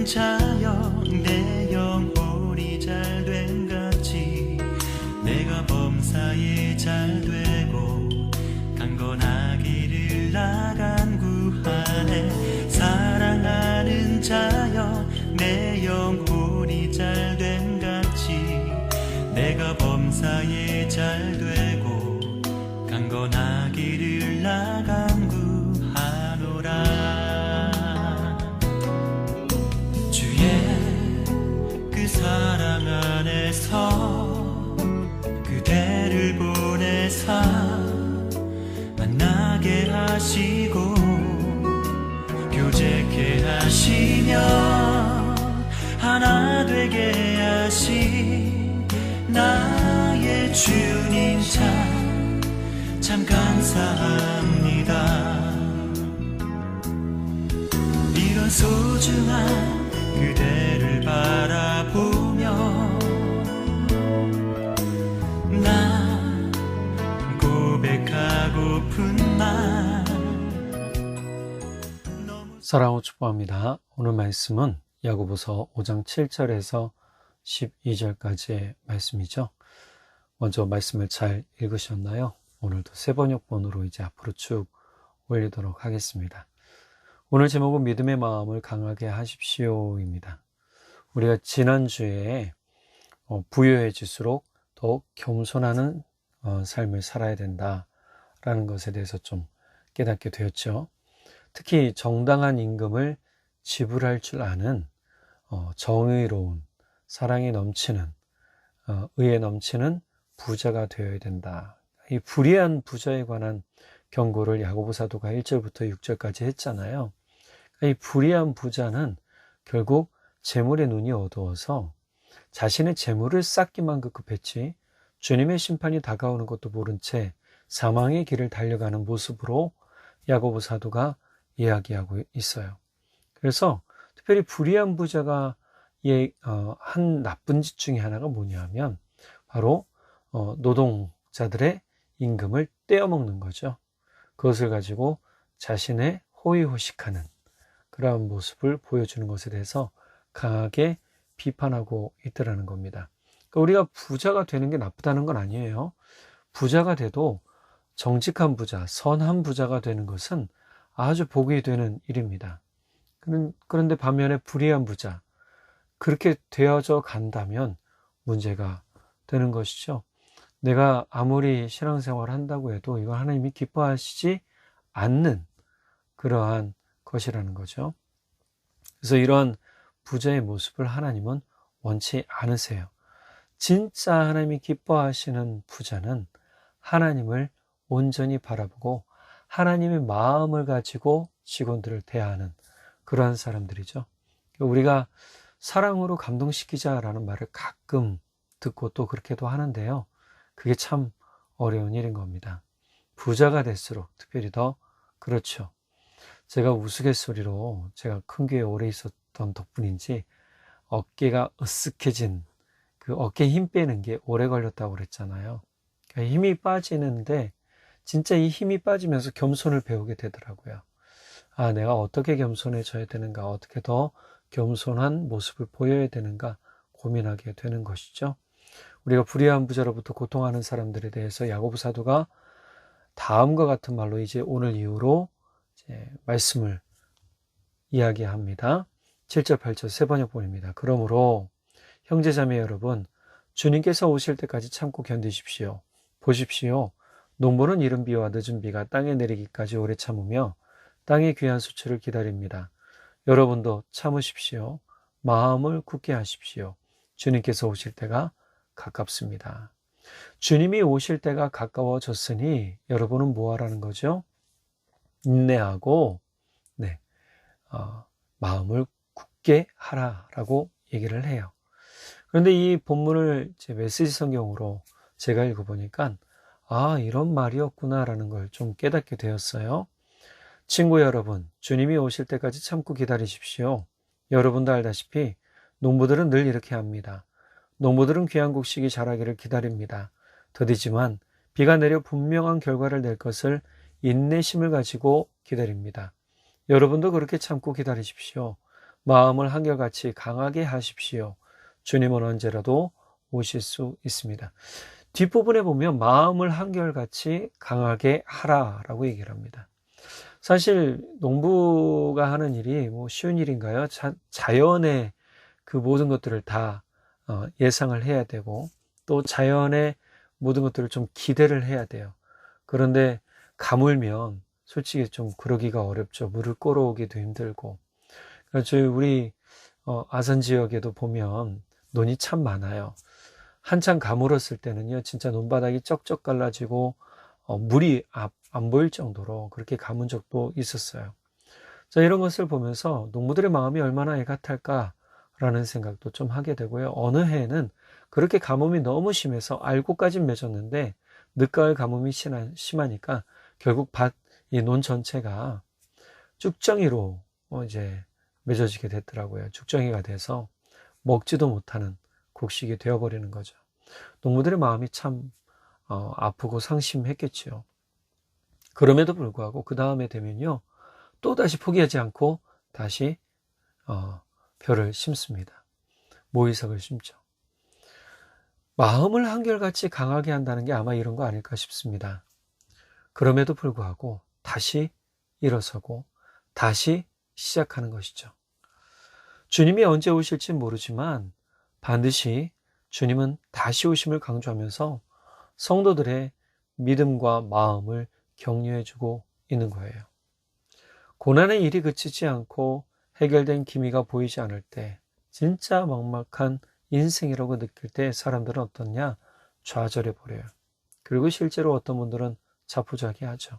자여 내 영혼이 잘됨 같이 내가 범사에 잘되고 강건하기를 나간 구하네. 사랑하는 자여 내 영혼이 잘됨 같이 내가 범사에 잘되고 강건하기를 나간 구하노라. 주의 그 사랑 안에서 그대를 보내사 만나게 하시고 교제케 하시며 하나 되게 하신 나의 주님 참 감사합니다. 이런 소중한 그대를 바라보며 나 고백하고픈 말. 사랑하고 축복합니다. 오늘 말씀은 야고보서 5장 7절에서 12절까지의 말씀이죠. 먼저 말씀을 잘 읽으셨나요? 오늘도 세번역본으로 이제 앞으로 쭉 올리도록 하겠습니다. 오늘 제목은 믿음의 마음을 강하게 하십시오입니다. 우리가 지난주에 부유해질수록 더욱 겸손하는 삶을 살아야 된다라는 것에 대해서 좀 깨닫게 되었죠. 특히 정당한 임금을 지불할 줄 아는 정의로운 사랑이 넘치는 의에 넘치는 부자가 되어야 된다. 이 불의한 부자에 관한 경고를 야고보 사도가 1절부터 6절까지 했잖아요. 이 불의한 부자는 결국 재물의 눈이 어두워서 자신의 재물을 쌓기만 급급했지 주님의 심판이 다가오는 것도 모른 채 사망의 길을 달려가는 모습으로 야고보 사도가 이야기하고 있어요. 그래서 특별히 불의한 부자가 한 나쁜 짓 중에 하나가 뭐냐면 바로 노동자들의 임금을 떼어먹는 거죠. 그것을 가지고 자신의 호의호식하는 그러한 모습을 보여주는 것에 대해서 강하게 비판하고 있더라는 겁니다. 그러니까 우리가 부자가 되는 게 나쁘다는 건 아니에요. 부자가 돼도 정직한 부자, 선한 부자가 되는 것은 아주 복이 되는 일입니다. 그런데 반면에 불의한 부자, 그렇게 되어져 간다면 문제가 되는 것이죠. 내가 아무리 신앙생활을 한다고 해도 이건 하나님이 기뻐하시지 않는 그러한 것이라는 거죠. 그래서 이러한 부자의 모습을 하나님은 원치 않으세요. 진짜 하나님이 기뻐하시는 부자는 하나님을 온전히 바라보고 하나님의 마음을 가지고 직원들을 대하는 그러한 사람들이죠. 우리가 사랑으로 감동시키자라는 말을 가끔 듣고 또 그렇게도 하는데요. 그게 참 어려운 일인 겁니다. 부자가 될수록 특별히 더 그렇죠. 제가 우스갯소리로 제가 큰 교회에 오래 있었던 덕분인지 어깨가 으쓱해진 그 어깨에 힘 빼는 게 오래 걸렸다고 그랬잖아요. 그러니까 힘이 빠지는데 진짜 이 힘이 빠지면서 겸손을 배우게 되더라고요. 아, 내가 어떻게 겸손해져야 되는가, 어떻게 더 겸손한 모습을 보여야 되는가 고민하게 되는 것이죠. 우리가 불의한 부자로부터 고통하는 사람들에 대해서 야고보 사도가 다음과 같은 말로 이제 오늘 이후로 이제 말씀을 이야기합니다. 7절, 8절 세 번역본입니다. 그러므로 형제자매 여러분, 주님께서 오실 때까지 참고 견디십시오. 보십시오. 농부는 이른 비와 늦은 비가 땅에 내리기까지 오래 참으며 땅의 귀한 수출을 기다립니다. 여러분도 참으십시오. 마음을 굳게 하십시오. 주님께서 오실 때가 가깝습니다. 주님이 오실 때가 가까워졌으니 여러분은 뭐 하라는 거죠? 인내하고 마음을 굳게 하라라고 얘기를 해요. 그런데 이 본문을 제 메시지 성경으로 제가 읽어보니까 이런 말이었구나라는 걸 좀 깨닫게 되었어요. 친구 여러분, 주님이 오실 때까지 참고 기다리십시오. 여러분도 알다시피 농부들은 늘 이렇게 합니다. 농부들은 귀한 곡식이 자라기를 기다립니다. 더디지만 비가 내려 분명한 결과를 낼 것을 인내심을 가지고 기다립니다. 여러분도 그렇게 참고 기다리십시오. 마음을 한결같이 강하게 하십시오. 주님은 언제라도 오실 수 있습니다. 뒷부분에 보면 마음을 한결같이 강하게 하라라고 얘기를 합니다. 사실 농부가 하는 일이 뭐 쉬운 일인가요? 자연의 그 모든 것들을 다 예상을 해야 되고, 또 자연의 모든 것들을 좀 기대를 해야 돼요. 그런데 가물면 솔직히 좀 그러기가 어렵죠. 물을 끌어오기도 힘들고. 그래서 우리 아산 지역에도 보면 논이 참 많아요. 한참 가물었을 때는요, 진짜 논바닥이 쩍쩍 갈라지고 물이 안 보일 정도로 그렇게 가문 적도 있었어요. 자, 이런 것을 보면서 농부들의 마음이 얼마나 애같할까라는 생각도 좀 하게 되고요. 어느 해에는 그렇게 가뭄이 너무 심해서 알곡까지 맺었는데 늦가을 가뭄이 심하니까 결국 이 논 전체가 쭉정이로 이제 맺어지게 됐더라고요. 쭉정이가 돼서 먹지도 못하는 곡식이 되어버리는 거죠. 농부들의 마음이 참 아프고 상심했겠지요. 그럼에도 불구하고 그 다음에 되면요, 또다시 포기하지 않고 다시 벼를 심습니다. 모이석을 심죠. 마음을 한결같이 강하게 한다는 게 아마 이런 거 아닐까 싶습니다. 그럼에도 불구하고 다시 일어서고 다시 시작하는 것이죠. 주님이 언제 오실지 모르지만 반드시 주님은 다시 오심을 강조하면서 성도들의 믿음과 마음을 격려해주고 있는 거예요. 고난의 일이 그치지 않고 해결된 기미가 보이지 않을 때, 진짜 막막한 인생이라고 느낄 때 사람들은 어떻냐? 좌절해 버려요. 그리고 실제로 어떤 분들은 자포자기하죠.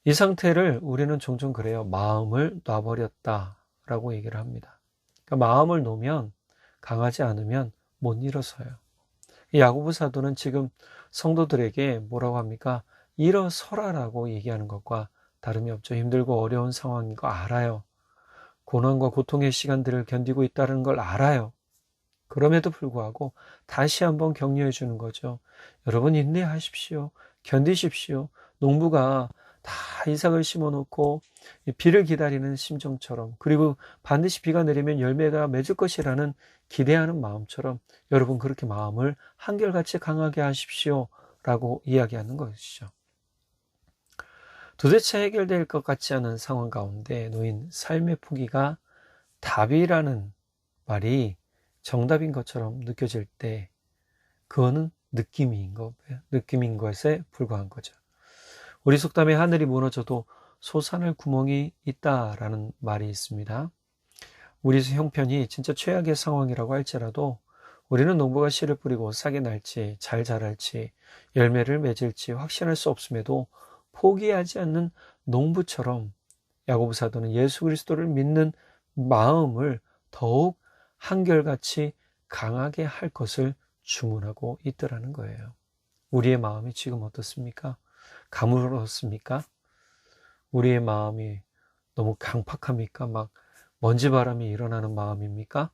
이 상태를 우리는 종종 그래요. 마음을 놔버렸다라고 얘기를 합니다. 그러니까 마음을 놓으면, 강하지 않으면 못 일어서요. 이 야고보 사도는 지금 성도들에게 뭐라고 합니까? 일어서라라고 얘기하는 것과 다름이 없죠. 힘들고 어려운 상황인 거 알아요. 고난과 고통의 시간들을 견디고 있다는 걸 알아요. 그럼에도 불구하고 다시 한번 격려해 주는 거죠. 여러분 인내하십시오. 견디십시오. 농부가 다 이삭을 심어놓고 비를 기다리는 심정처럼, 그리고 반드시 비가 내리면 열매가 맺을 것이라는 기대하는 마음처럼 여러분 그렇게 마음을 한결같이 강하게 하십시오 라고 이야기하는 것이죠. 도대체 해결될 것 같지 않은 상황 가운데 놓인 삶의 포기가 답이라는 말이 정답인 것처럼 느껴질 때, 그거는 느낌인 것에 불과한 거죠. 우리 속담에 하늘이 무너져도 솟아날 구멍이 있다라는 말이 있습니다. 우리 형편이 진짜 최악의 상황이라고 할지라도 우리는 농부가 씨를 뿌리고 싹이 날지 잘 자랄지 열매를 맺을지 확신할 수 없음에도 포기하지 않는 농부처럼 야고보 사도는 예수 그리스도를 믿는 마음을 더욱 한결같이 강하게 할 것을 주문하고 있더라는 거예요. 우리의 마음이 지금 어떻습니까? 가물었습니까? 우리의 마음이 너무 강팍합니까? 막 먼지바람이 일어나는 마음입니까?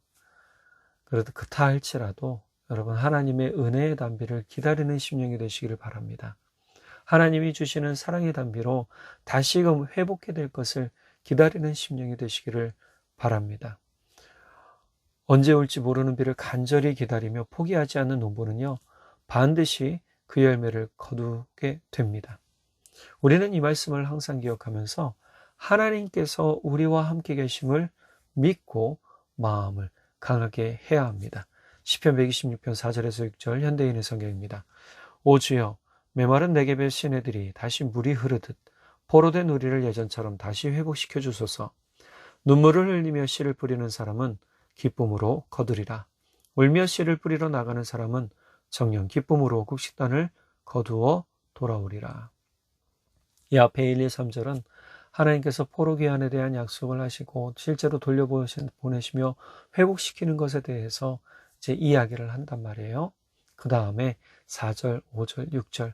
그래도 그렇다 할지라도 여러분 하나님의 은혜의 단비를 기다리는 심령이 되시기를 바랍니다. 하나님이 주시는 사랑의 단비로 다시금 회복해 될 것을 기다리는 심령이 되시기를 바랍니다. 언제 올지 모르는 비를 간절히 기다리며 포기하지 않는 농부는요, 반드시 그 열매를 거두게 됩니다. 우리는 이 말씀을 항상 기억하면서 하나님께서 우리와 함께 계심을 믿고 마음을 강하게 해야 합니다. 시편 126편 4절에서 6절 현대인의 성경입니다. 오 주여, 메마른 내게의 시내들이 다시 물이 흐르듯 포로된 우리를 예전처럼 다시 회복시켜 주소서. 눈물을 흘리며 씨를 뿌리는 사람은 기쁨으로 거두리라. 울며 씨를 뿌리러 나가는 사람은 정녕 기쁨으로 곡식단을 거두어 돌아오리라. 이 앞에 1, 2, 3절은 하나님께서 포로 귀환에 대한 약속을 하시고 실제로 돌려보내시며 회복시키는 것에 대해서 이제 이야기를 한단 말이에요. 그 다음에 4절, 5절, 6절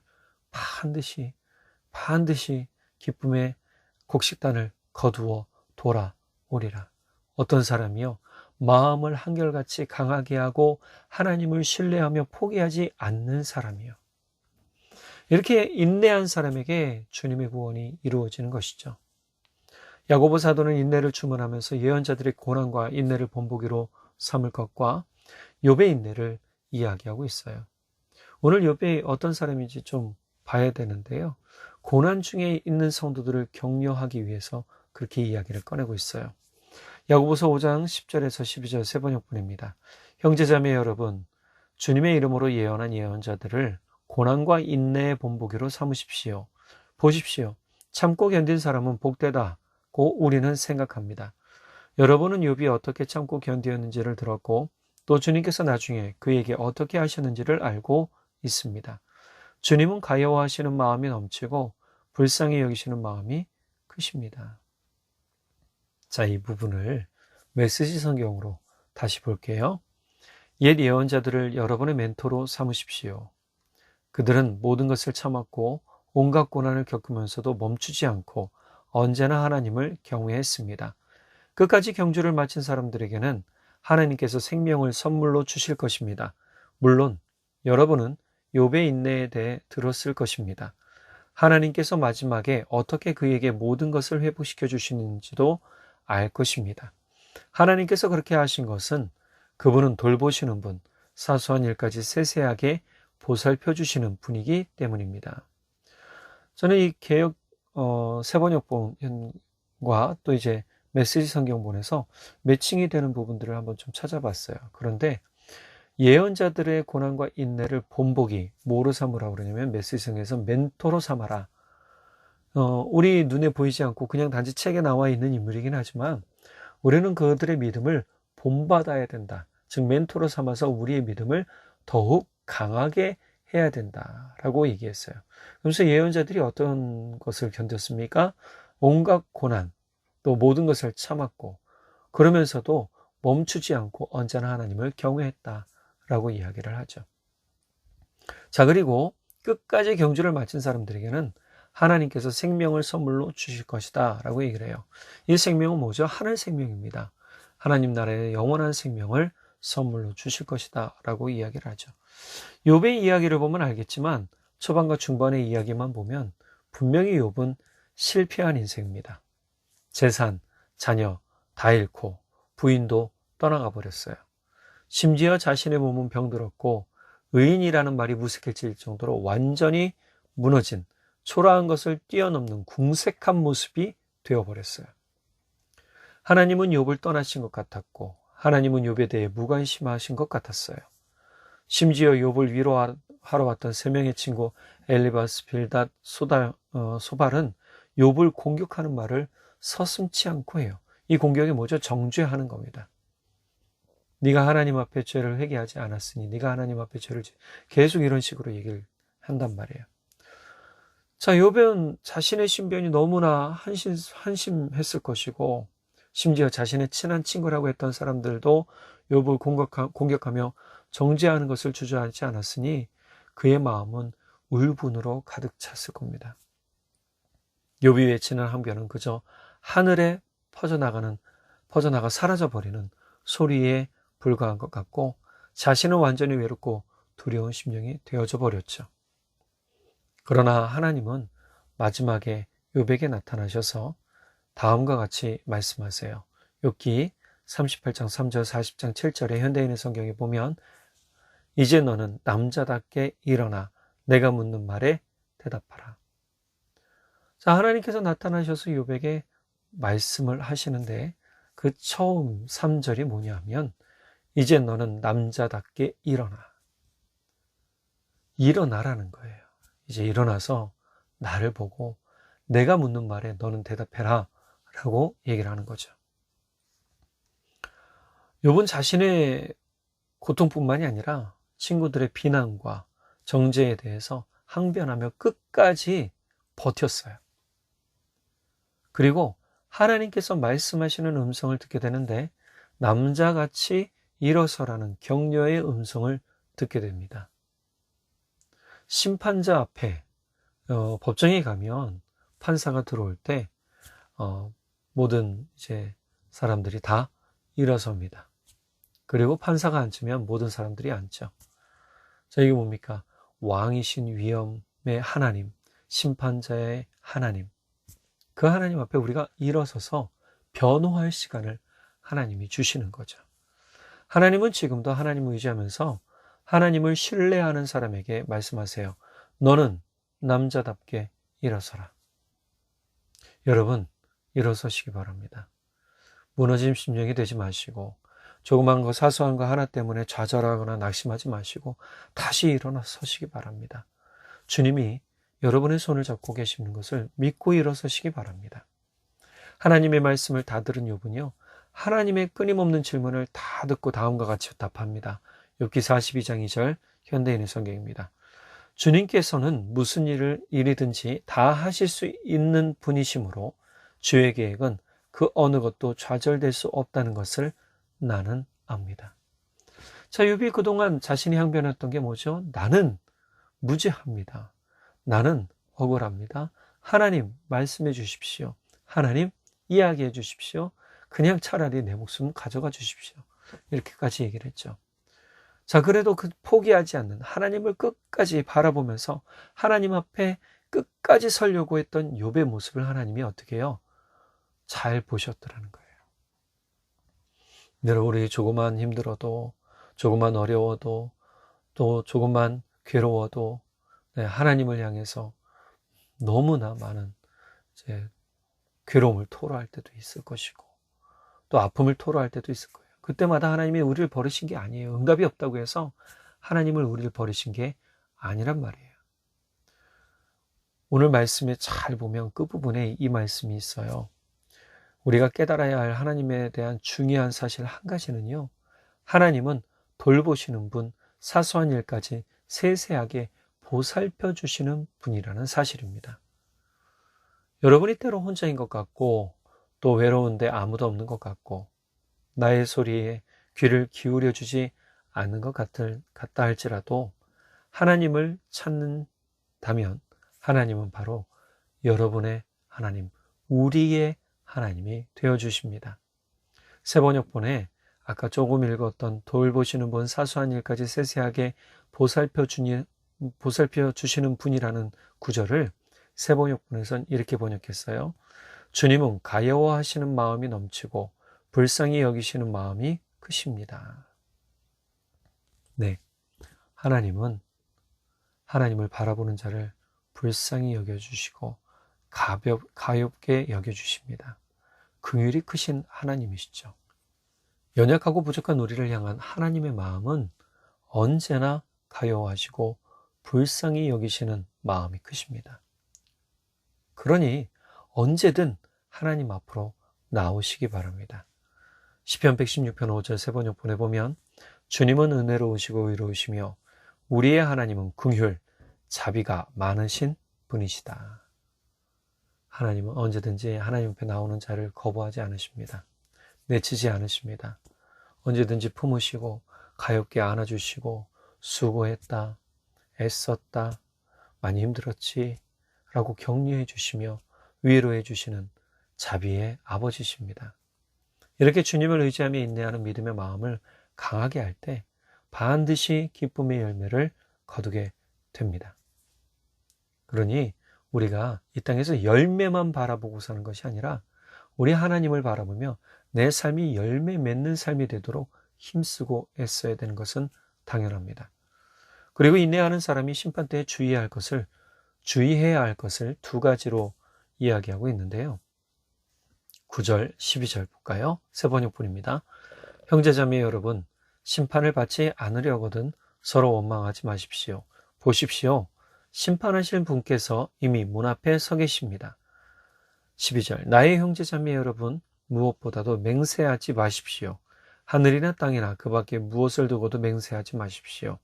반드시 기쁨의 곡식단을 거두어 돌아오리라. 어떤 사람이요? 마음을 한결같이 강하게 하고 하나님을 신뢰하며 포기하지 않는 사람이요. 이렇게 인내한 사람에게 주님의 구원이 이루어지는 것이죠. 야고보 사도는 인내를 주문하면서 예언자들의 고난과 인내를 본보기로 삼을 것과 욥의 인내를 이야기하고 있어요. 오늘 욥이 어떤 사람인지 좀 봐야 되는데요. 고난 중에 있는 성도들을 격려하기 위해서 그렇게 이야기를 꺼내고 있어요. 야고보서 5장 10절에서 12절 세 번역분입니다. 형제자매 여러분, 주님의 이름으로 예언한 예언자들을 고난과 인내의 본보기로 삼으십시오. 보십시오. 참고 견딘 사람은 복되다고 우리는 생각합니다. 여러분은 욥이 어떻게 참고 견디었는지를 들었고 또 주님께서 나중에 그에게 어떻게 하셨는지를 알고 있습니다. 주님은 가여워하시는 마음이 넘치고 불쌍히 여기시는 마음이 크십니다. 자, 이 부분을 메시지 성경으로 다시 볼게요. 옛 예언자들을 여러분의 멘토로 삼으십시오. 그들은 모든 것을 참았고 온갖 고난을 겪으면서도 멈추지 않고 언제나 하나님을 경외했습니다. 끝까지 경주를 마친 사람들에게는 하나님께서 생명을 선물로 주실 것입니다. 물론 여러분은 욥의 인내에 대해 들었을 것입니다. 하나님께서 마지막에 어떻게 그에게 모든 것을 회복시켜 주시는지도 알 것입니다. 하나님께서 그렇게 하신 것은 그분은 돌보시는 분, 사소한 일까지 세세하게 보살펴 주시는 분이기 때문입니다. 저는 이 개역 세번역본과 또 이제 메시지 성경본에서 매칭이 되는 부분들을 한번 좀 찾아봤어요. 그런데 예언자들의 고난과 인내를 본보기, 뭐로 삼으라고 그러냐면 메시지 성경에서 멘토로 삼아라. 우리 눈에 보이지 않고 그냥 단지 책에 나와 있는 인물이긴 하지만 우리는 그들의 믿음을 본받아야 된다. 즉 멘토로 삼아서 우리의 믿음을 더욱 강하게 해야 된다라고 얘기했어요. 그래서 예언자들이 어떤 것을 견뎠습니까? 온갖 고난, 또 모든 것을 참았고 그러면서도 멈추지 않고 언제나 하나님을 경외했다라고 이야기를 하죠. 자, 그리고 끝까지 경주를 마친 사람들에게는 하나님께서 생명을 선물로 주실 것이다 라고 얘기를 해요. 이 생명은 뭐죠? 하늘 생명입니다. 하나님 나라의 영원한 생명을 선물로 주실 것이다 라고 이야기를 하죠. 욥의 이야기를 보면 알겠지만 초반과 중반의 이야기만 보면 분명히 욥은 실패한 인생입니다. 재산, 자녀 다 잃고 부인도 떠나가 버렸어요. 심지어 자신의 몸은 병들었고 의인이라는 말이 무색해질 정도로 완전히 무너진 초라한 것을 뛰어넘는 궁색한 모습이 되어버렸어요. 하나님은 욥을 떠나신 것 같았고 하나님은 욥에 대해 무관심하신 것 같았어요. 심지어 욥을 위로하러 왔던 세 명의 친구 엘리바스, 빌닷, 소발은 욥을 공격하는 말을 서슴지 않고 해요. 이 공격이 뭐죠? 정죄하는 겁니다. 네가 하나님 앞에 죄를 회개하지 않았으니 네가 하나님 앞에 죄를 계속 이런 식으로 얘기를 한단 말이에요. 자, 욥은 자신의 신변이 너무나 한심했을 것이고 심지어 자신의 친한 친구라고 했던 사람들도 욥을 공격하며 정죄하는 것을 주저하지 않았으니 그의 마음은 울분으로 가득 찼을 겁니다. 욥이 외치는 항변은 그저 하늘에 퍼져나가 사라져버리는 소리에 불과한 것 같고 자신은 완전히 외롭고 두려운 심령이 되어져 버렸죠. 그러나 하나님은 마지막에 욥에게 나타나셔서 다음과 같이 말씀하세요. 욥기 38장 3절 40장 7절에 현대인의 성경에 보면 이제 너는 남자답게 일어나 내가 묻는 말에 대답하라. 자, 하나님께서 나타나셔서 욥에게 말씀을 하시는데 그 처음 3절이 뭐냐면 이제 너는 남자답게 일어나라는 거예요. 이제 일어나서 나를 보고 내가 묻는 말에 너는 대답해라 라고 얘기를 하는 거죠. 욥은 자신의 고통뿐만이 아니라 친구들의 비난과 정죄에 대해서 항변하며 끝까지 버텼어요. 그리고 하나님께서 말씀하시는 음성을 듣게 되는데 남자같이 일어서라는 격려의 음성을 듣게 됩니다. 심판자 앞에 법정에 가면 판사가 들어올 때 모든 이제 사람들이 다 일어섭니다. 그리고 판사가 앉으면 모든 사람들이 앉죠. 자, 이게 뭡니까? 왕이신 위엄의 하나님, 심판자의 하나님, 그 하나님 앞에 우리가 일어서서 변호할 시간을 하나님이 주시는 거죠. 하나님은 지금도 하나님을 의지하면서 하나님을 신뢰하는 사람에게 말씀하세요. 너는 남자답게 일어서라. 여러분, 일어서시기 바랍니다. 무너진 심령이 되지 마시고 조그만 거 사소한 거 하나 때문에 좌절하거나 낙심하지 마시고 다시 일어나 서시기 바랍니다. 주님이 여러분의 손을 잡고 계시는 것을 믿고 일어서시기 바랍니다. 하나님의 말씀을 다 들은 욥은요, 하나님의 끊임없는 질문을 다 듣고 다음과 같이 답합니다. 욥기 42장 2절 현대인의 성경입니다. 주님께서는 무슨 일이든지 다 하실 수 있는 분이시므로 주의 계획은 그 어느 것도 좌절될 수 없다는 것을 나는 압니다. 자, 욥이 그동안 자신이 항변했던 게 뭐죠? 나는 무죄합니다. 나는 억울합니다. 하나님 말씀해 주십시오. 하나님 이야기해 주십시오. 그냥 차라리 내 목숨 가져가 주십시오. 이렇게까지 얘기를 했죠. 자, 그래도 포기하지 않는 하나님을 끝까지 바라보면서 하나님 앞에 끝까지 서려고 했던 욥의 모습을 하나님이 어떻게 해요? 잘 보셨더라는 거예요. 여러분, 우리 조금만 힘들어도, 조금만 어려워도, 또 조금만 괴로워도 하나님을 향해서 너무나 많은 괴로움을 토로할 때도 있을 것이고 또 아픔을 토로할 때도 있을 거예요. 그때마다 하나님이 우리를 버리신 게 아니에요. 응답이 없다고 해서 하나님을 우리를 버리신 게 아니란 말이에요. 오늘 말씀에 잘 보면 끝부분에 이 말씀이 있어요. 우리가 깨달아야 할 하나님에 대한 중요한 사실 한 가지는요, 하나님은 돌보시는 분, 사소한 일까지 세세하게 보살펴 주시는 분이라는 사실입니다. 여러분이 때로 혼자인 것 같고 또 외로운데 아무도 없는 것 같고 나의 소리에 귀를 기울여 주지 않는 것 같다 할지라도 하나님을 찾는다면 하나님은 바로 여러분의 하나님, 우리의 하나님이 되어주십니다. 세번역본에 아까 조금 읽었던 돌보시는 분, 사소한 일까지 세세하게 보살펴 주시는 분이라는 구절을 세번역본에서는 이렇게 번역했어요. 주님은 가여워하시는 마음이 넘치고 불쌍히 여기시는 마음이 크십니다. 네, 하나님은 하나님을 바라보는 자를 불쌍히 여겨주시고 가엾게 여겨주십니다. 긍휼이 크신 하나님이시죠. 연약하고 부족한 우리를 향한 하나님의 마음은 언제나 가여워하시고 불쌍히 여기시는 마음이 크십니다. 그러니 언제든 하나님 앞으로 나오시기 바랍니다. 시편 116편 5절 세번역본에 보면 주님은 은혜로우시고 의로우시며 우리의 하나님은 긍휼, 자비가 많으신 분이시다. 하나님은 언제든지 하나님 앞에 나오는 자를 거부하지 않으십니다. 내치지 않으십니다. 언제든지 품으시고 가엾게 안아주시고 수고했다, 애썼다, 많이 힘들었지 라고 격려해 주시며 위로해 주시는 자비의 아버지십니다. 이렇게 주님을 의지하며 인내하는 믿음의 마음을 강하게 할 때 반드시 기쁨의 열매를 거두게 됩니다. 그러니 우리가 이 땅에서 열매만 바라보고 사는 것이 아니라 우리 하나님을 바라보며 내 삶이 열매 맺는 삶이 되도록 힘쓰고 애써야 되는 것은 당연합니다. 그리고 인내하는 사람이 심판 때에 주의해야 할 것을 두 가지로 이야기하고 있는데요. 9절, 12절 볼까요? 세번역본입니다. 형제자매 여러분, 심판을 받지 않으려거든 서로 원망하지 마십시오. 보십시오. 심판하실 분께서 이미 문 앞에 서 계십니다. 12절, 나의 형제자매 여러분, 무엇보다도 맹세하지 마십시오. 하늘이나 땅이나 그 밖에 무엇을 두고도 맹세하지 마십시오.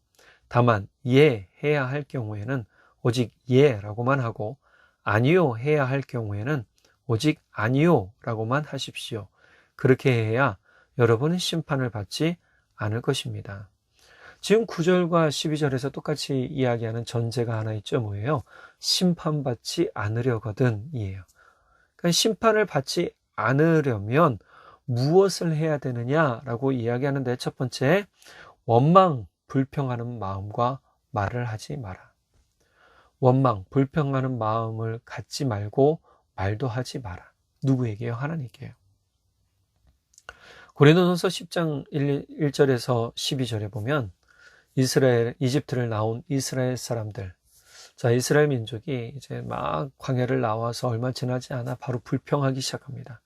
다만 예 해야 할 경우에는 오직 예라고만 하고 아니요 해야 할 경우에는 오직 아니요 라고만 하십시오. 그렇게 해야 여러분은 심판을 받지 않을 것입니다. 지금 9절과 12절에서 똑같이 이야기하는 전제가 하나 있죠. 뭐예요? 심판받지 않으려거든 이에요. 그러니까 심판을 받지 않으려면 무엇을 해야 되느냐라고 이야기하는데 첫 번째, 원망, 불평하는 마음과 말을 하지 마라. 원망, 불평하는 마음을 갖지 말고 말도 하지 마라. 누구에게요? 하나님께요. 고린도전서 10장 1절에서 12절에 보면 이집트를 나온 이스라엘 사람들, 자, 이스라엘 민족이 이제 막 광야를 나와서 얼마 지나지 않아 바로 불평하기 시작합니다.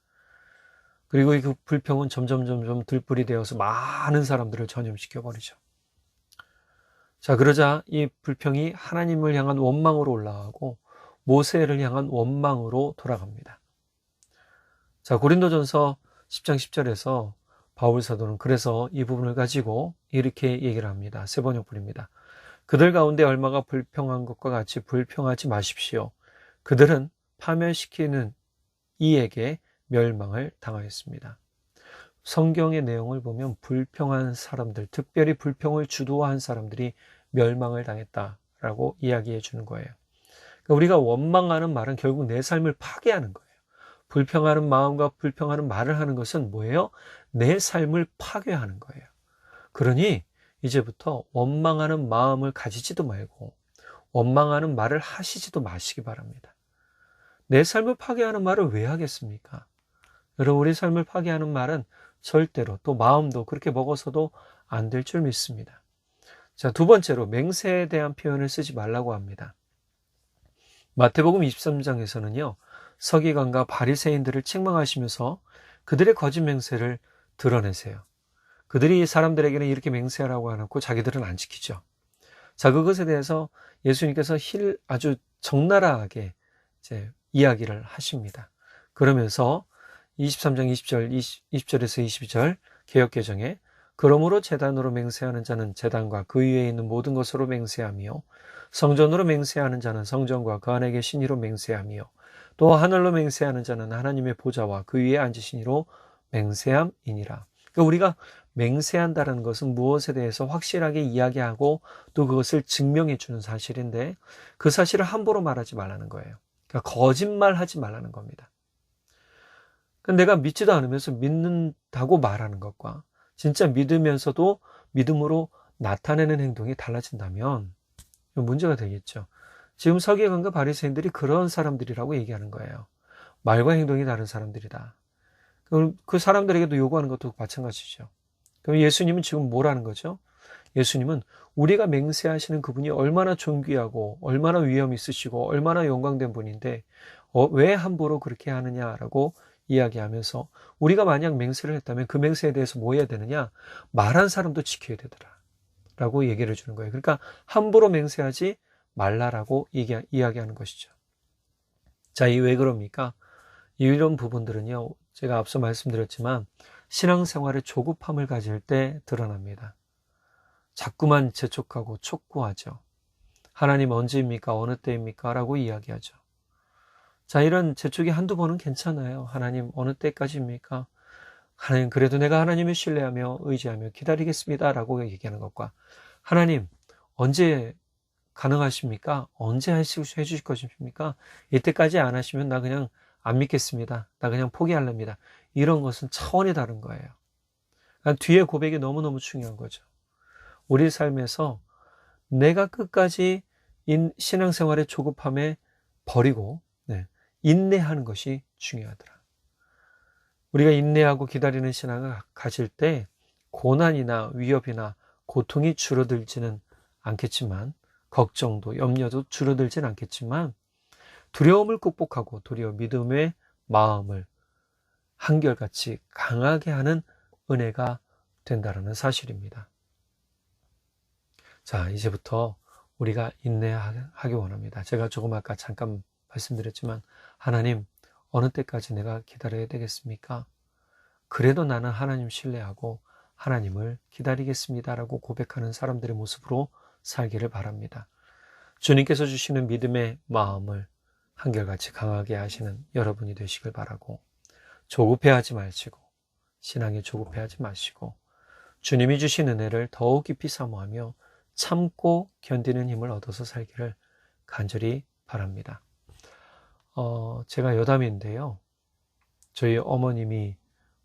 그리고 그 불평은 점점 들불이 되어서 많은 사람들을 전염시켜 버리죠. 자, 그러자 이 불평이 하나님을 향한 원망으로 올라가고 모세를 향한 원망으로 돌아갑니다. 자, 고린도전서 10장 10절에서 바울 사도는 그래서 이 부분을 가지고 이렇게 얘기를 합니다. 세 번역부입니다. 그들 가운데 얼마가 불평한 것과 같이 불평하지 마십시오. 그들은 파멸시키는 이에게 멸망을 당하였습니다. 성경의 내용을 보면 불평한 사람들, 특별히 불평을 주도한 사람들이 멸망을 당했다라고 이야기해 주는 거예요. 그러니까 우리가 원망하는 말은 결국 내 삶을 파괴하는 거예요. 불평하는 마음과 불평하는 말을 하는 것은 뭐예요? 내 삶을 파괴하는 거예요. 그러니 이제부터 원망하는 마음을 가지지도 말고 원망하는 말을 하시지도 마시기 바랍니다. 내 삶을 파괴하는 말을 왜 하겠습니까? 여러분, 우리 삶을 파괴하는 말은 절대로, 또 마음도 그렇게 먹어서도 안 될 줄 믿습니다. 자, 두 번째로 맹세에 대한 표현을 쓰지 말라고 합니다. 마태복음 23장에서는요, 서기관과 바리새인들을 책망하시면서 그들의 거짓 맹세를 드러내세요. 그들이 사람들에게는 이렇게 맹세하라고 해놓고 자기들은 안 지키죠. 자, 그것에 대해서 예수님께서 아주 적나라하게 이제 이야기를 하십니다. 그러면서 23장 20절에서 22절 개역개정에 그러므로 제단으로 맹세하는 자는 제단과 그 위에 있는 모든 것으로 맹세하며 성전으로 맹세하는 자는 성전과 그 안에 계신 이로 맹세하며 또 하늘로 맹세하는 자는 하나님의 보좌와 그 위에 앉으신 이로 맹세함이니라. 그러니까 우리가 맹세한다는 것은 무엇에 대해서 확실하게 이야기하고 또 그것을 증명해 주는 사실인데 그 사실을 함부로 말하지 말라는 거예요. 그러니까 거짓말하지 말라는 겁니다. 그러니까 내가 믿지도 않으면서 믿는다고 말하는 것과 진짜 믿으면서도 믿음으로 나타내는 행동이 달라진다면 문제가 되겠죠. 지금 서기관과 바리새인들이 그런 사람들이라고 얘기하는 거예요. 말과 행동이 다른 사람들이다. 그 사람들에게도 요구하는 것도 마찬가지죠. 그럼 예수님은 지금 뭐라는 거죠? 예수님은 우리가 맹세하시는 그분이 얼마나 존귀하고 얼마나 위엄 있으시고 얼마나 영광된 분인데 왜 함부로 그렇게 하느냐라고 이야기하면서 우리가 만약 맹세를 했다면 그 맹세에 대해서 뭐 해야 되느냐? 말한 사람도 지켜야 되더라 라고 얘기를 해주는 거예요. 그러니까 함부로 맹세하지 말라라고 이야기하는 것이죠. 자, 이 왜 그럽니까? 이런 부분들은요, 제가 앞서 말씀드렸지만 신앙생활의 조급함을 가질 때 드러납니다. 자꾸만 재촉하고 촉구하죠. 하나님 언제입니까? 어느 때입니까? 라고 이야기하죠. 자, 이런 재촉이 한두 번은 괜찮아요. 하나님 어느 때까지입니까? 하나님 그래도 내가 하나님을 신뢰하며 의지하며 기다리겠습니다 라고 얘기하는 것과 하나님 언제 가능하십니까? 언제 해주실 것입니까? 이때까지 안 하시면 나 그냥 안 믿겠습니다. 나 그냥 포기할랍니다. 이런 것은 차원이 다른 거예요. 그러니까 뒤에 고백이 너무너무 중요한 거죠. 우리 삶에서 내가 끝까지 신앙생활의 조급함에 버리고 인내하는 것이 중요하더라. 우리가 인내하고 기다리는 신앙을 가질 때 고난이나 위협이나 고통이 줄어들지는 않겠지만 걱정도 염려도 줄어들지는 않겠지만 두려움을 극복하고 도리어 믿음의 마음을 한결같이 강하게 하는 은혜가 된다는 사실입니다. 자, 이제부터 우리가 인내하기 원합니다. 제가 조금 아까 잠깐 말씀드렸지만 하나님 어느 때까지 내가 기다려야 되겠습니까? 그래도 나는 하나님 신뢰하고 하나님을 기다리겠습니다라고 고백하는 사람들의 모습으로 살기를 바랍니다. 주님께서 주시는 믿음의 마음을 한결같이 강하게 하시는 여러분이 되시길 바라고 조급해하지 마시고 신앙에 조급해하지 마시고 주님이 주신 은혜를 더욱 깊이 사모하며 참고 견디는 힘을 얻어서 살기를 간절히 바랍니다. 제가 여담인데요. 저희 어머님이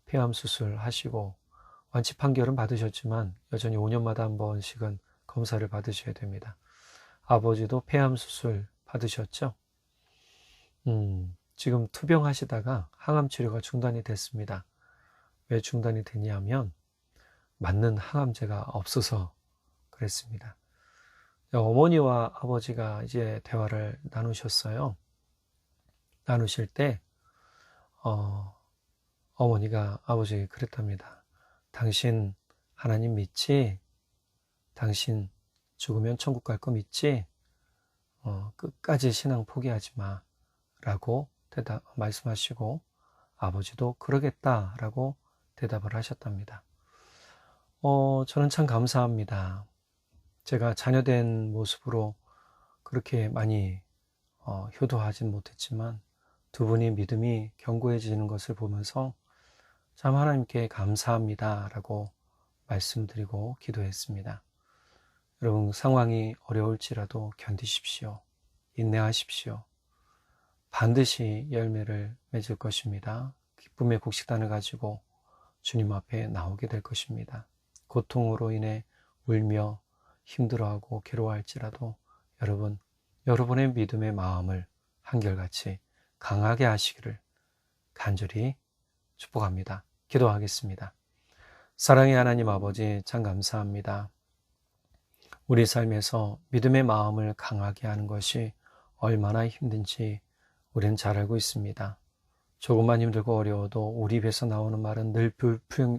폐암 수술 하시고 완치 판결은 받으셨지만 여전히 5년마다 한 번씩은 검사를 받으셔야 됩니다. 아버지도 폐암 수술 받으셨죠? 지금 투병하시다가 항암 치료가 중단이 됐습니다. 왜 중단이 됐냐면 맞는 항암제가 없어서 그랬습니다. 어머니와 아버지가 이제 대화를 나누셨어요. 나누실 때 어머니가 아버지에게 그랬답니다. 당신 하나님 믿지? 당신 죽으면 천국 갈 거 믿지? 끝까지 신앙 포기하지 마 라고 말씀하시고 아버지도 그러겠다라고 대답을 하셨답니다. 저는 참 감사합니다. 제가 자녀된 모습으로 그렇게 많이 효도하진 못했지만 두 분이 믿음이 견고해지는 것을 보면서 참 하나님께 감사합니다 라고 말씀드리고 기도했습니다. 여러분, 상황이 어려울지라도 견디십시오. 인내하십시오. 반드시 열매를 맺을 것입니다. 기쁨의 곡식단을 가지고 주님 앞에 나오게 될 것입니다. 고통으로 인해 울며 힘들어하고 괴로워할지라도 여러분의 믿음의 마음을 한결같이 강하게 하시기를 간절히 축복합니다. 기도하겠습니다. 사랑의 하나님 아버지, 참 감사합니다. 우리 삶에서 믿음의 마음을 강하게 하는 것이 얼마나 힘든지 우리는 잘 알고 있습니다. 조금만 힘들고 어려워도 우리 입에서 나오는 말은 늘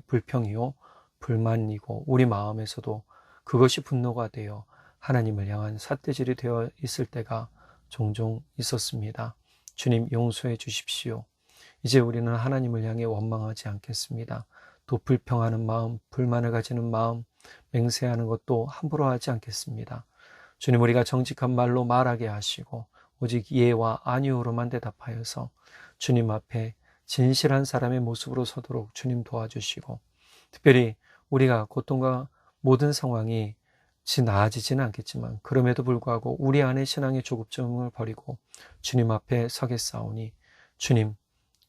불평이요 불만이고 우리 마음에서도 그것이 분노가 되어 하나님을 향한 삿대질이 되어 있을 때가 종종 있었습니다. 주님, 용서해 주십시오. 이제 우리는 하나님을 향해 원망하지 않겠습니다. 또 불평하는 마음, 불만을 가지는 마음, 맹세하는 것도 함부로 하지 않겠습니다. 주님, 우리가 정직한 말로 말하게 하시고 오직 예와 아니오로만 대답하여서 주님 앞에 진실한 사람의 모습으로 서도록 주님 도와주시고, 특별히 우리가 고통과 모든 상황이 나아지지는 않겠지만 그럼에도 불구하고 우리 안에 신앙의 조급증을 버리고 주님 앞에 서겠사오니, 주님,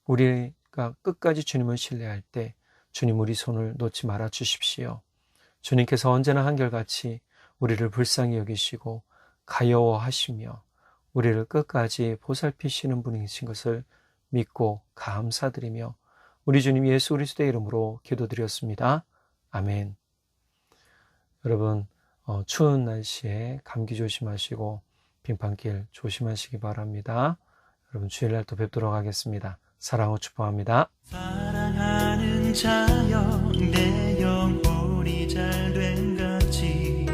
우리가 끝까지 주님을 신뢰할 때 주님, 우리 손을 놓지 말아 주십시오. 주님께서 언제나 한결같이 우리를 불쌍히 여기시고 가여워하시며 우리를 끝까지 보살피시는 분이신 것을 믿고 감사드리며 우리 주님 예수 그리스도의 이름으로 기도드렸습니다. 아멘. 여러분, 추운 날씨에 감기 조심하시고 빙판길 조심하시기 바랍니다. 여러분, 주일날 또 뵙도록 하겠습니다. 사랑하고 축복합니다. 사랑하는 자여, 내 영혼이 잘된 같이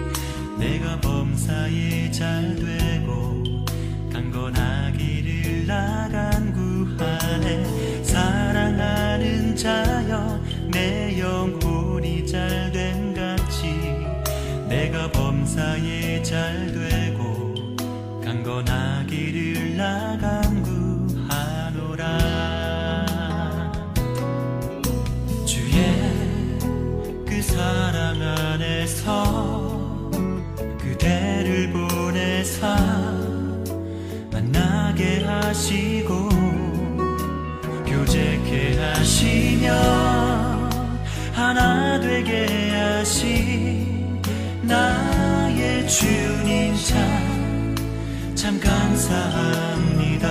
내가 범사에 잘되고 강건하기를 나간 구하네. 사랑하는 자여, 내 영혼이 잘된 같이 내가 범사에 잘되고 강건하기를 나간 구하노라. 주의 그 사랑 안에서 그대를 보내사 만나게 하시고 교제케 하시며 하나 되게 하신 나의 주님 참 감사합니다.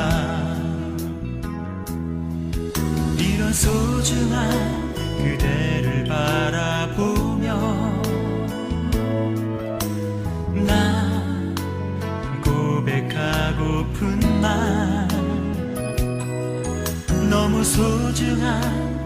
이런 소중한 그대를 바라보며 나 고백하고픈 말, 너무 소중한